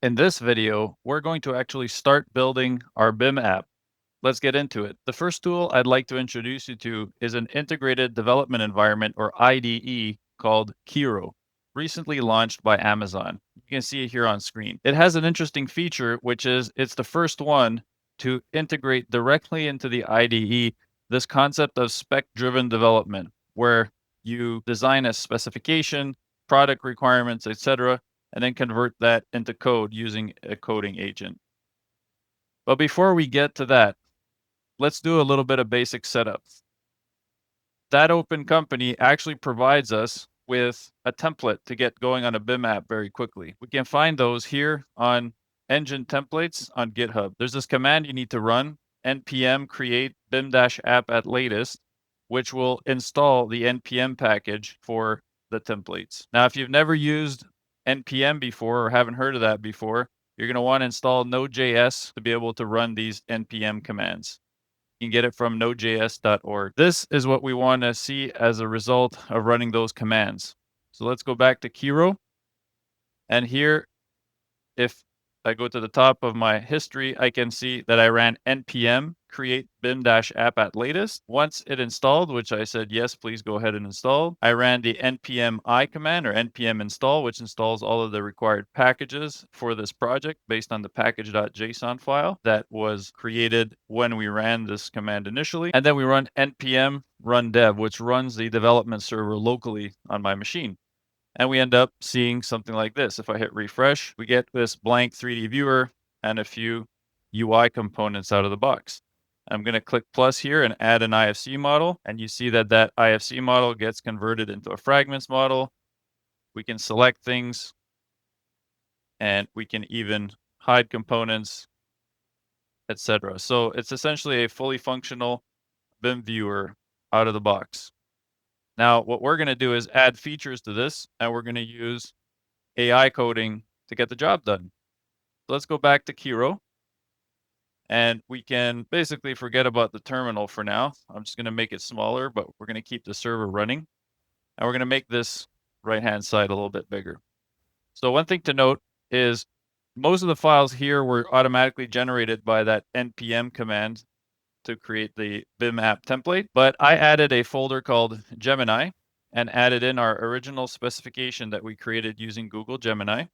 In this video, we're going to actually start building our BIM app. Let's get into it. The first tool I'd like to introduce you to is an integrated development environment, or IDE, called Kiro, recently launched by Amazon. You can see it here on screen. It has an interesting feature, which is it's the first one to integrate directly into the IDE this concept of spec-driven development, where you design a specification, product requirements, etc., and then convert that into code using a coding agent. But before we get to that, let's do a little bit of basic setup. That open company actually provides us with a template to get going on a BIM app very quickly. We can find those here on engine templates on GitHub. There's this command you need to run, npm create BIM-app at latest, which will install the npm package for the templates. Now, if you've never used npm before or haven't heard of that before, you're going to want to install Node.js to be able to run these npm commands. You can get it from nodejs.org. This is what we want to see as a result of running those commands. So let's go back to Kiro. And here, if I go to the top of my history, I can see that I ran npm create BIM-app at latest. Once it installed, which I said, yes, please go ahead and install, I ran the npm I command, or npm install, which installs all of the required packages for this project based on the package.json file that was created when we ran this command initially. And then we run npm run dev, which runs the development server locally on my machine. And we end up seeing something like this. If I hit refresh, we get this blank 3D viewer and a few UI components out of the box. I'm going to click plus here and add an IFC model. And you see that that IFC model gets converted into a fragments model. We can select things and we can even hide components, etc. So it's essentially a fully functional BIM viewer out of the box. Now, what we're going to do is add features to this, and we're going to use AI coding to get the job done. So let's go back to Kiro, and we can basically forget about the terminal for now. I'm just going to make it smaller, but we're going to keep the server running, and we're going to make this right-hand side a little bit bigger. So one thing to note is most of the files here were automatically generated by that npm command to create the BIM app template, but I added a folder called Gemini and added in our original specification that we created using Google Gemini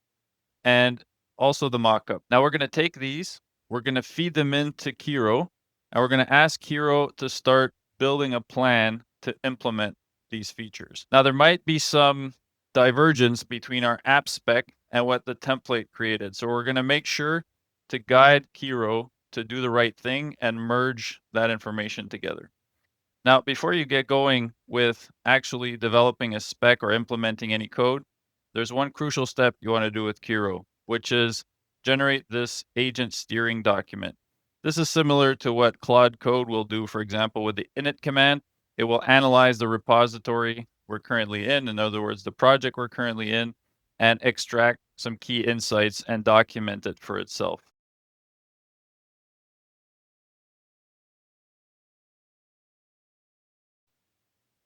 and also the mockup. Now we're going to take these, we're going to feed them into Kiro, and we're going to ask Kiro to start building a plan to implement these features. Now there might be some divergence between our app spec and what the template created. So we're going to make sure to guide Kiro to do the right thing and merge that information together. Now, before you get going with actually developing a spec or implementing any code, there's one crucial step you want to do with Kiro, which is generate this agent steering document. This is similar to what Claude Code will do, for example, with the init command. It will analyze the repository we're currently in other words, the project we're currently in, and extract some key insights and document it for itself.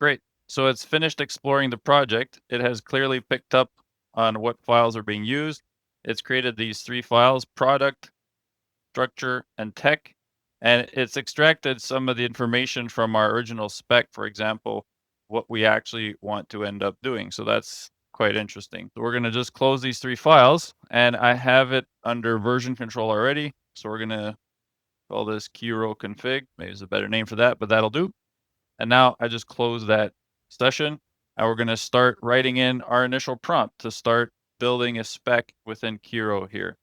Great. So it's finished exploring the project. It has clearly picked up on what files are being used. It's created these three files: product, structure, and tech. And it's extracted some of the information from our original spec, for example, what we actually want to end up doing. So that's quite interesting. So we're going to just close these three files, and I have it under version control already. So we're going to call this Kiro config. Maybe there's a better name for that, but that'll do. And now I just close that session, and we're going to start writing in our initial prompt to start building a spec within Kiro here.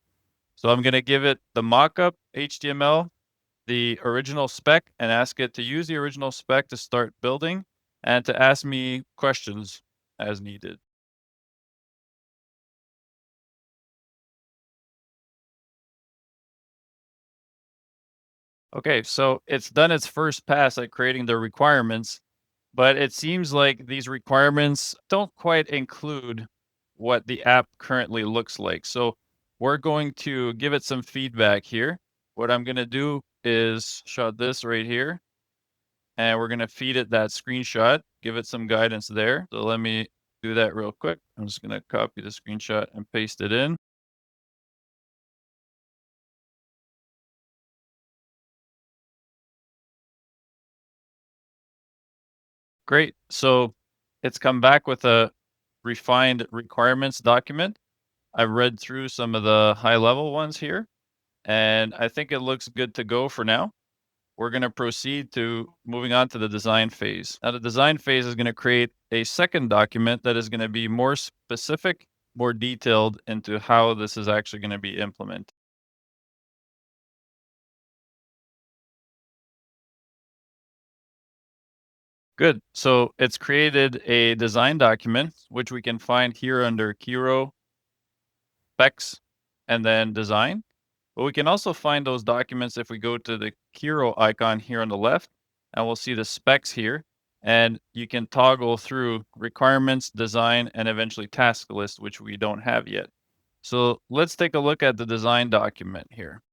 So I'm going to give it the mockup HTML, the original spec, and ask it to use the original spec to start building and to ask me questions as needed. Okay, so it's done its first pass at creating the requirements, but it seems like these requirements don't quite include what the app currently looks like. So we're going to give it some feedback here. What I'm going to do is shot this right here, and we're going to feed it that screenshot, give it some guidance there. So let me do that real quick. I'm just going to copy the screenshot and paste it in. Great. So it's come back with a refined requirements document. I've read through some of the high level ones here, and I think it looks good to go for now. We're going to proceed to moving on to the design phase. Now, the design phase is going to create a second document that is going to be more specific, more detailed into how this is actually going to be implemented. Good. So it's created a design document, which we can find here under Kiro, specs, and then design. But we can also find those documents if we go to the Kiro icon here on the left, and we'll see the specs here. And you can toggle through requirements, design, and eventually task list, which we don't have yet. So let's take a look at the design document here.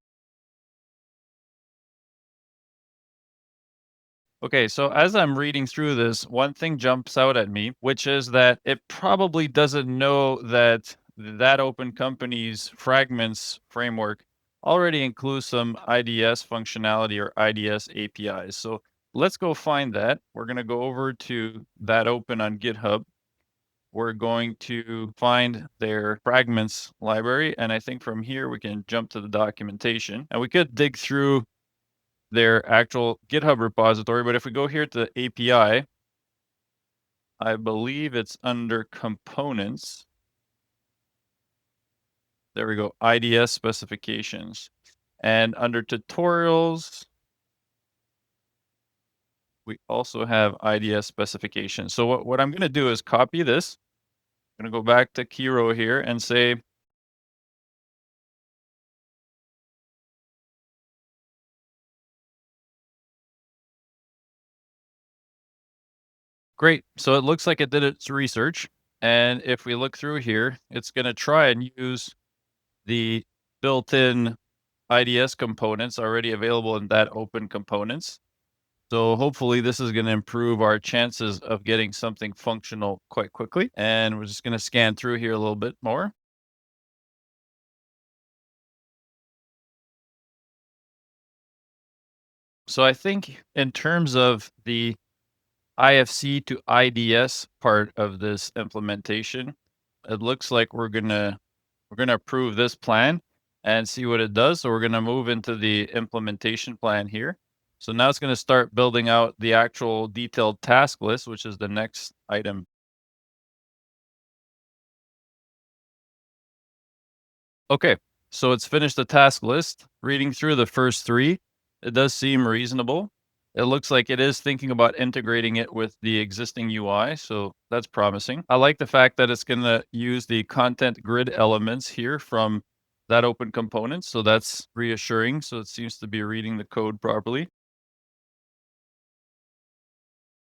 Okay, so as I'm reading through this, one thing jumps out at me, which is that it probably doesn't know that that open company's fragments framework already includes some IDS functionality or IDS APIs. So let's go find that. We're going to go over to that open on GitHub. We're going to find their fragments library. And I think from here we can jump to the documentation and we could dig through their actual GitHub repository. But if we go here to the API, I believe it's under components. There we go, IDS specifications. And under tutorials, we also have IDS specifications. So what I'm going to do is copy this. I'm going to go back to Kiro here and say, great. So it looks like it did its research. And if we look through here, it's going to try and use the built-in IDS components already available in that open components. So hopefully this is going to improve our chances of getting something functional quite quickly. And we're just going to scan through here a little bit more. So I think in terms of the IFC to IDS part of this implementation, it looks like we're gonna approve this plan and see what it does. So we're gonna move into the implementation plan here. So now it's gonna start building out the actual detailed task list, which is the next item. Okay, so it's finished the task list. Reading through the first three, it does seem reasonable. It looks like it is thinking about integrating it with the existing UI, so that's promising. I like the fact that it's going to use the content grid elements here from that open component, so that's reassuring. So it seems to be reading the code properly.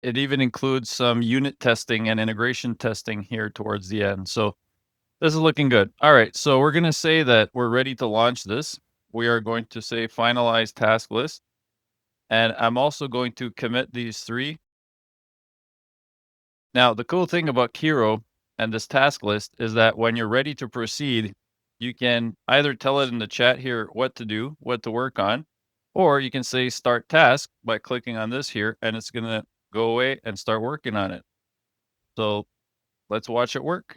It even includes some unit testing and integration testing here towards the end. So this is looking good. All right, so we're going to say that we're ready to launch this. We are going to say finalize task list. And I'm also going to commit these three. Now, the cool thing about Kiro and this task list is that when you're ready to proceed, you can either tell it in the chat here what to do, what to work on, or you can say start task by clicking on this here, and it's going to go away and start working on it. So let's watch it work.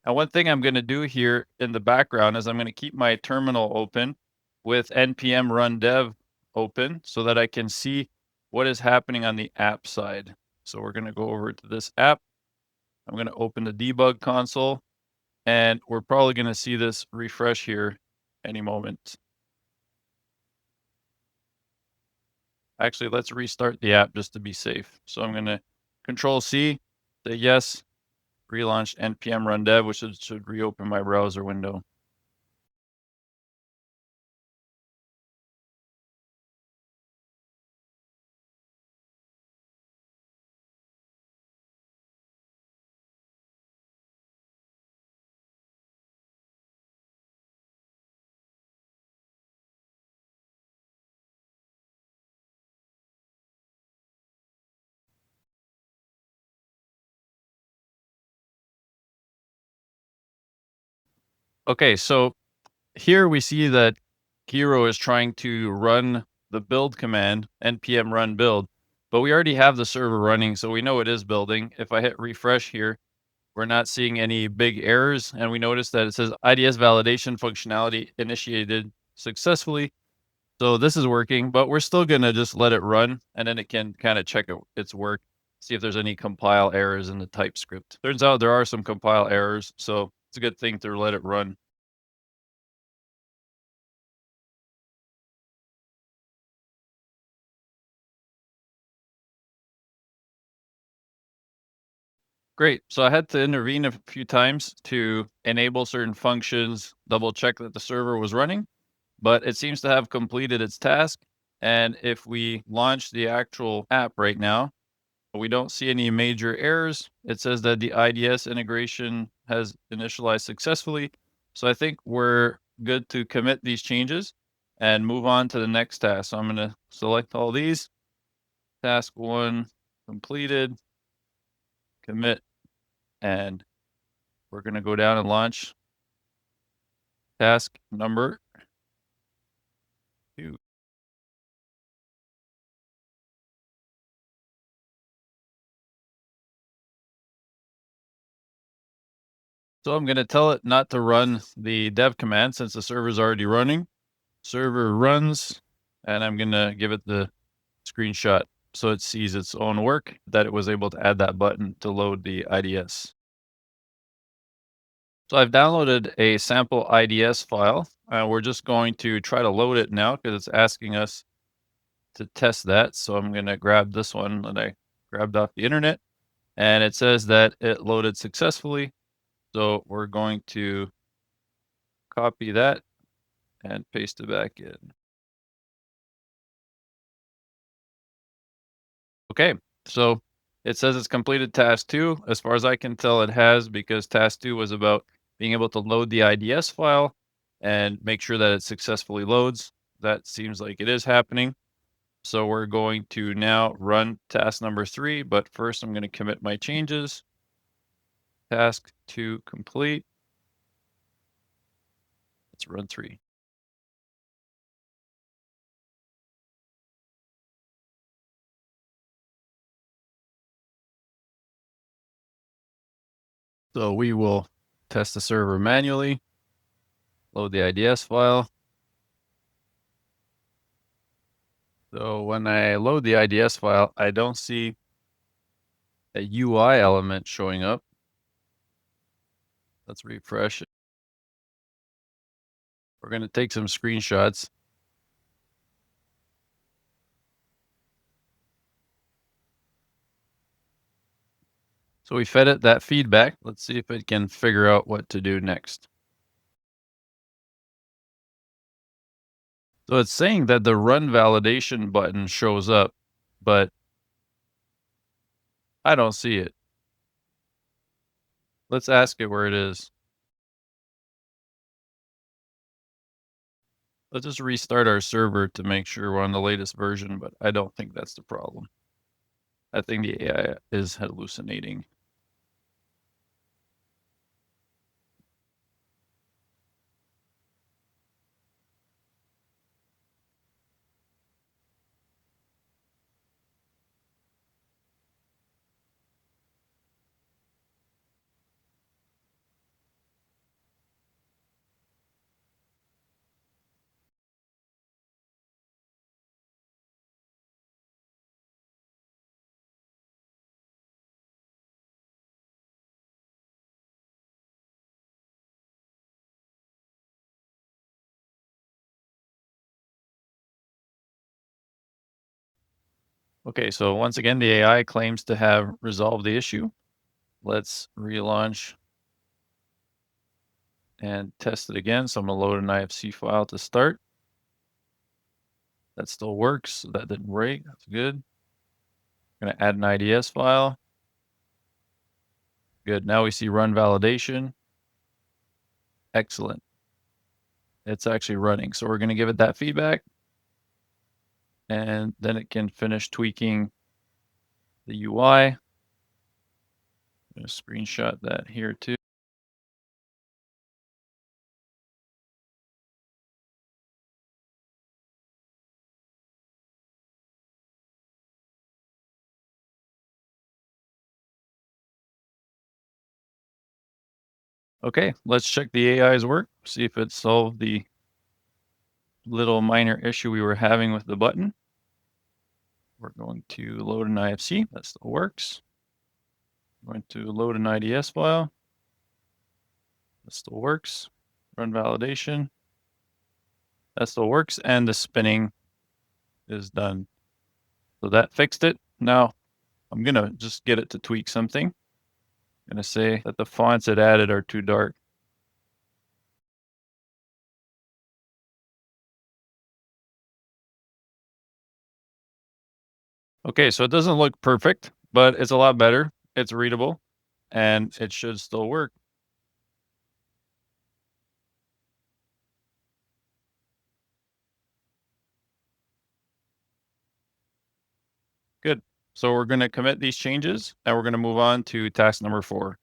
And one thing I'm going to do here in the background is I'm going to keep my terminal open with npm run dev open so that I can see what is happening on the app side. So we're going to go over to this app. I'm going to open the debug console and we're probably going to see this refresh here any moment. Actually, let's restart the app just to be safe. So I'm going to Control C, say yes, relaunch npm run dev, which should reopen my browser window. Okay, so here we see that Kiro is trying to run the build command, npm run build, but we already have the server running, so we know it is building. If I hit refresh here, we're not seeing any big errors, and we notice that it says IDS validation functionality initiated successfully. So this is working, but we're still gonna just let it run, and then it can kind of check its work, see if there's any compile errors in the TypeScript. Turns out there are some compile errors, so it's a good thing to let it run. Great. So I had to intervene a few times to enable certain functions, double check that the server was running, but it seems to have completed its task. And if we launch the actual app right now, we don't see any major errors. It says that the IDS integration has initialized successfully. So I think we're good to commit these changes and move on to the next task. So I'm going to select all these. Task 1 completed, commit, and we're going to go down and launch task number 2. So I'm going to tell it not to run the dev command since the server is already running. Server runs, and I'm going to give it the screenshot so it sees its own work, that it was able to add that button to load the IDS. So I've downloaded a sample IDS file. We're just going to try to load it now because it's asking us to test that. So I'm going to grab this one that I grabbed off the internet, and it says that it loaded successfully. So we're going to copy that and paste it back in. Okay, so it says it's completed task 2. As far as I can tell, it has, because task 2 was about being able to load the IDS file and make sure that it successfully loads. That seems like it is happening. So we're going to now run task number 3, but first I'm going to commit my changes. Task 2 complete. Let's run 3. So we will test the server manually, load the IDS file. So when I load the IDS file, I don't see a UI element showing up. Let's refresh it. We're going to take some screenshots. So we fed it that feedback. Let's see if it can figure out what to do next. So it's saying that the run validation button shows up, but I don't see it. Let's ask it where it is. Let's just restart our server to make sure we're on the latest version, but I don't think that's the problem. I think the AI is hallucinating. Okay, so once again, the AI claims to have resolved the issue. Let's relaunch and test it again. So I'm going to load an IFC file to start. That still works. That didn't break. That's good. I'm going to add an IDS file. Good. Now we see run validation. Excellent. It's actually running. So we're going to give it that feedback, and then it can finish tweaking the UI. I'm going to screenshot that here too. Okay, let's check the AI's work, see if it solved the little minor issue we were having with the button. We're going to load an IFC, that still works. We're going to load an IDS file, that still works. Run validation, that still works, and the spinning is done. So that fixed it. Now I'm gonna just get it to tweak something. I'm gonna say that the fonts it added are too dark. Okay, so it doesn't look perfect, but it's a lot better. It's readable, and it should still work. Good. So we're gonna commit these changes, and we're gonna move on to task number 4.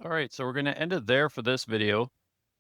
All right, so we're going to end it there for this video.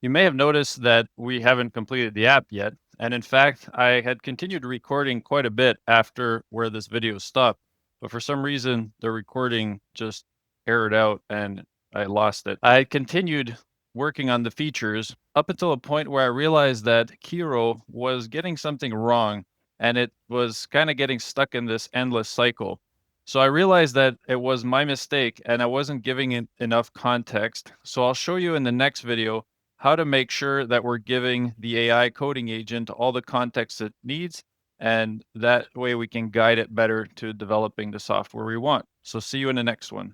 You may have noticed that we haven't completed the app yet. And in fact, I had continued recording quite a bit after where this video stopped. But for some reason, the recording just errored out and I lost it. I continued working on the features up until a point where I realized that Kiro was getting something wrong and it was kind of getting stuck in this endless cycle. So I realized that it was my mistake and I wasn't giving it enough context. So I'll show you in the next video how to make sure that we're giving the AI coding agent all the context it needs. And that way we can guide it better to developing the software we want. So see you in the next one.